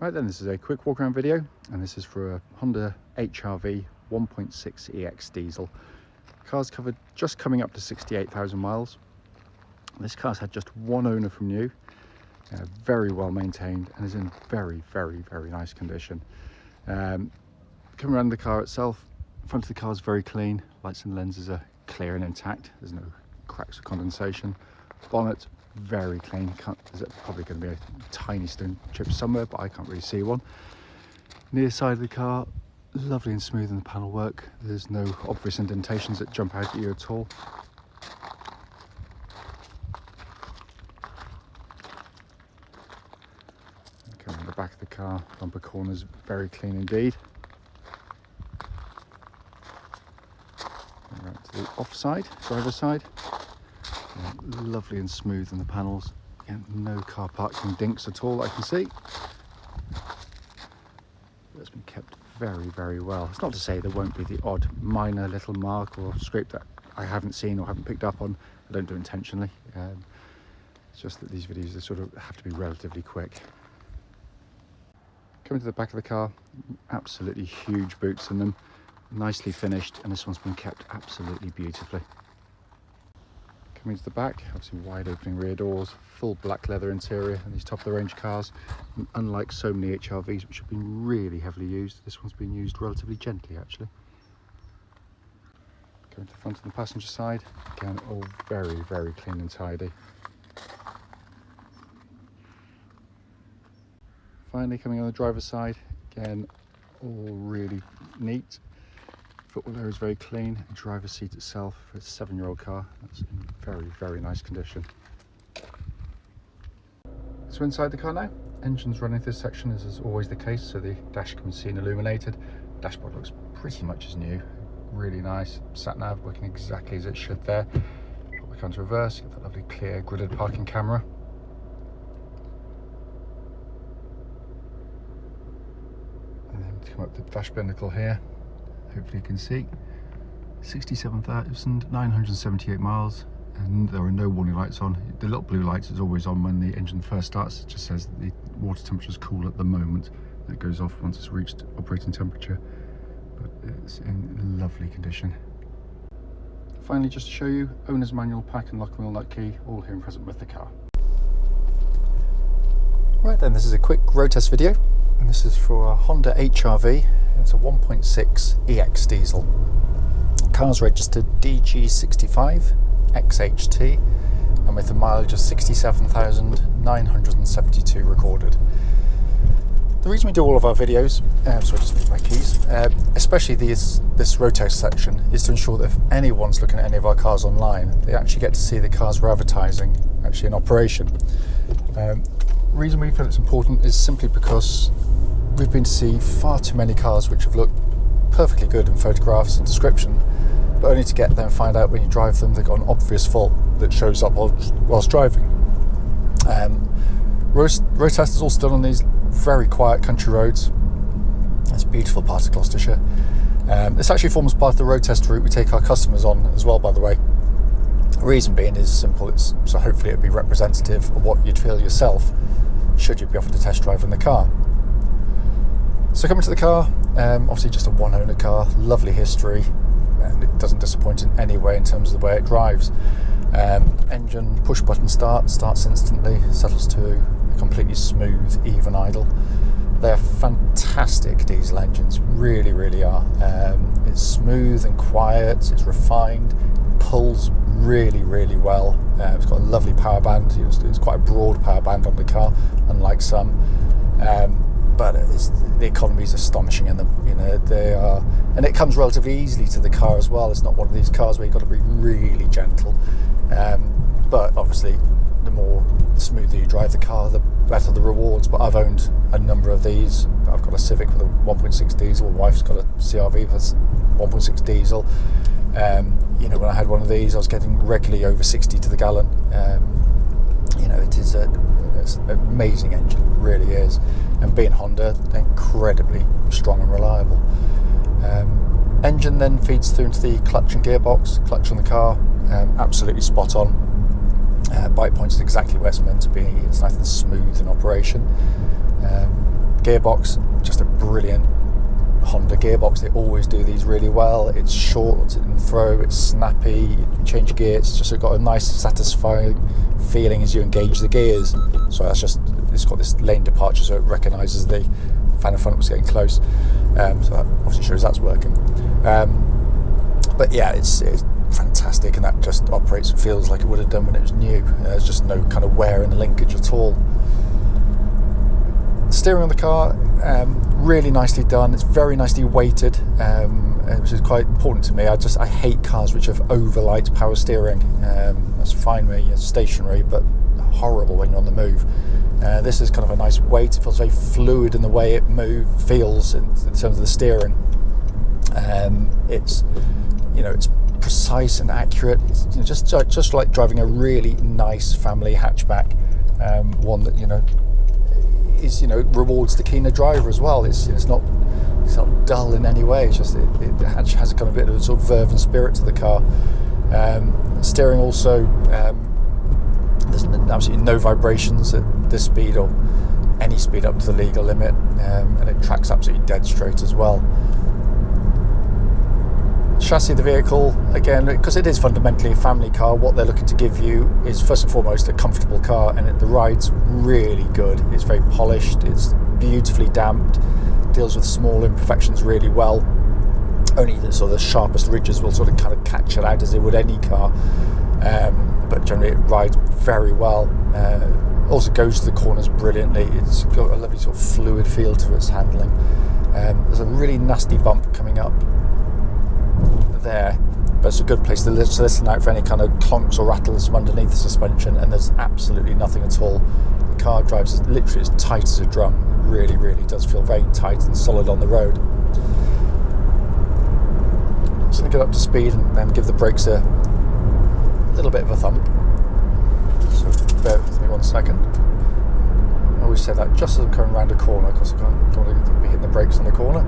Right then, this is a quick walk around video, and this is for a Honda HR-V 1.6 EX diesel. Car's covered just coming up to 68,000 miles. This car's had just one owner from new, very well maintained, and is in very nice condition. Coming around the car itself, front of the car is very clean. Lights and lenses are clear and intact. There's no cracks or condensation. Bonnet, very clean. There's probably going to be a tiny stone chip somewhere, but I can't really see one. Near side of the car, lovely and smooth in the panel work. There's no obvious indentations that jump out at you at all. Coming on the back of the car, bumper corners very clean indeed. Right to the offside, driver's side. Lovely and smooth in the panels. Again, no car parking dinks at all I can see. It's been kept very well. It's not to say there won't be the odd minor little mark or scrape that I haven't seen or haven't picked up on. I don't do intentionally. It's just that these videos they sort of have to be relatively quick. Coming to the back of the car, absolutely huge boots in them, nicely finished, and this one's been kept absolutely beautifully. Coming to the back, obviously wide opening rear doors, full black leather interior, and these top of the range cars, and unlike so many HR-Vs which have been really heavily used, this one's been used relatively gently actually. Coming to the front of the passenger side, again all very clean and tidy. Finally coming on the driver's side, again all really neat. Footwell area is very clean. The driver's seat itself, for a 7-year-old car, that's in very nice condition. So inside the car now, engine's running through this section as is always the case, so the dash can be seen illuminated. Dashboard looks pretty much as new, really nice. Sat nav working exactly as it should there. Put the car into reverse, get that lovely clear gridded parking camera. And then to come up the dash binnacle here. Hopefully you can see 67,978 miles, and there are no warning lights on. The little blue light is always on when the engine first starts. It just says that the water temperature is cool at the moment. It goes off once it's reached operating temperature, but it's in lovely condition. Finally, just to show you, owner's manual, pack and lock and wheel nut key, all here and present with the car. Right then, this is a quick road test video, and this is for a Honda HR-V. It's a 1.6 EX diesel. Car's registered DG65XHT, and with a mileage of 67,972 recorded. The reason we do all of our videos, so I just need my keys, especially this road test section, is to ensure that if anyone's looking at any of our cars online, they actually get to see the cars we're advertising actually in operation. The reason we feel it's important is simply because we've been to see far too many cars which have looked perfectly good in photographs and description, but only to get there and find out when you drive them they've got an obvious fault that shows up whilst driving. Road test is all still on these very quiet country roads. It's a beautiful part of Gloucestershire. This actually forms part of the road test route we take our customers on as well, by the way. The reason being is simple, it's so hopefully it'll be representative of what you'd feel yourself should you be offered a test drive in the car. So coming to the car, obviously just a one owner car, lovely history, and it doesn't disappoint in any way in terms of the way it drives. Engine push button starts instantly, settles to a completely smooth, even idle. They're fantastic diesel engines, really are. It's smooth and quiet, it's refined, pulls really well. It's got a lovely power band. It's quite a broad power band on the car, unlike some. But the economy is astonishing in them. They are, and it comes relatively easily to the car as well. It's not one of these cars where you've got to be really gentle. But obviously, the smoother you drive the car, the better the rewards. But I've owned a number of these. I've got a Civic with a 1.6 diesel. My wife's got a CR-V with 1.6 diesel. When I had one of these, I was getting regularly over 60 to the gallon. It's an amazing engine, it really is. And being Honda, incredibly strong and reliable. Engine then feeds through into the clutch and gearbox. Clutch on the car, absolutely spot on. Bike points is exactly where it's meant to be. It's nice and smooth in operation. Gearbox, just a brilliant Honda gearbox. They always do these really well. It's short in throw, it's snappy, you can change gear, it's just got a nice satisfying feeling as you engage the gears. So that's just, it's got this lane departure, so it recognises the fan in front was getting close. So that obviously shows that's working. But yeah, it's fantastic, and that just operates and feels like it would have done when it was new. There's just no kind of wear in the linkage at all. Steering on the car, really nicely done. It's very nicely weighted, which is quite important to me. I hate cars which have overlight power steering. That's fine when you're stationary, but horrible when you're on the move. This is kind of a nice weight. It feels very fluid in the way it feels in terms of the steering. It's precise and accurate. It's just like driving a really nice family hatchback, one that is rewards the keener driver as well. It's not dull in any way. It's just it has a kind of bit of a sort of verve and spirit to the car. Steering also, there's absolutely no vibrations at this speed or any speed up to the legal limit, and it tracks absolutely dead straight as well. Chassis of the vehicle, again, because it is fundamentally a family car, what they're looking to give you is first and foremost a comfortable car, and the ride's really good. It's very polished, it's beautifully damped, deals with small imperfections really well. Only the sharpest ridges will sort of kind of catch it out as it would any car, but generally it rides very well. Also goes to the corners brilliantly. It's got a lovely sort of fluid feel to its handling. There's a really nasty bump coming up there, but it's a good place to listen out for any kind of clonks or rattles from underneath the suspension, and there's absolutely nothing at all. The car drives literally as tight as a drum. It really, really does feel very tight and solid on the road. Just going to get up to speed and then give the brakes a little bit of a thump. So bear with me 1 second. I always say that just as I'm coming around a corner, because I don't want to be hitting the brakes on the corner.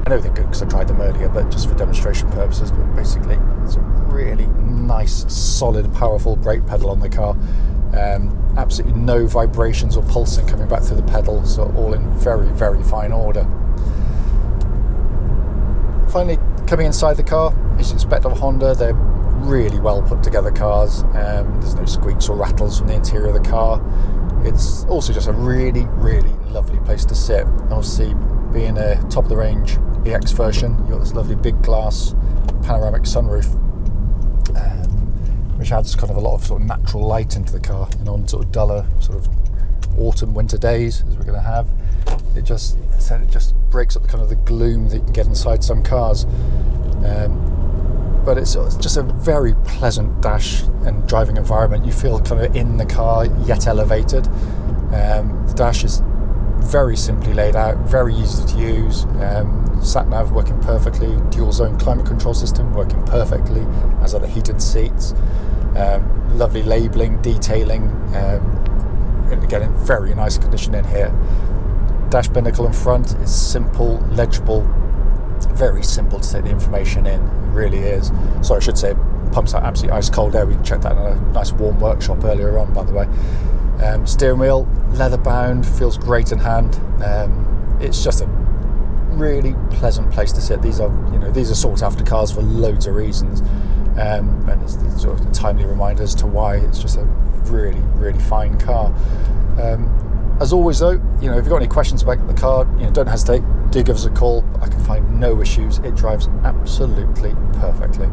I know they're good because I tried them earlier, but just for demonstration purposes. But basically, it's a really nice, solid, powerful brake pedal on the car. Absolutely no vibrations or pulsing coming back through the pedal, so all in very, very fine order. Finally, coming inside the car, as you expect of a Honda, they're really well put together cars. There's no squeaks or rattles from the interior of the car. It's also just a really, really lovely place to sit. Obviously, being a top of the range EX version, you've got this lovely big glass panoramic sunroof, which adds kind of a lot of sort of natural light into the car, on sort of duller sort of autumn winter days as we're going to have. It just breaks up the kind of the gloom that you can get inside some cars, but it's just a very pleasant dash and driving environment. You feel kind of in the car yet elevated. The dash is very simply laid out, very easy to use. Sat nav working perfectly, dual zone climate control system working perfectly, as are the heated seats. Lovely labelling, detailing, and again in very nice condition in here. Dash binnacle in front is simple, legible, very simple to take the information in. It really is. So I should say, it pumps out absolutely ice cold air. We checked that in a nice warm workshop earlier on, by the way. Steering wheel, leather bound, feels great in hand. It's just a really pleasant place to sit. These are sought after cars for loads of reasons, and it's sort of a timely reminder as to why it's just a really, really fine car. As always though, if you've got any questions about the car, don't hesitate, do give us a call. I can find no issues. It drives absolutely perfectly.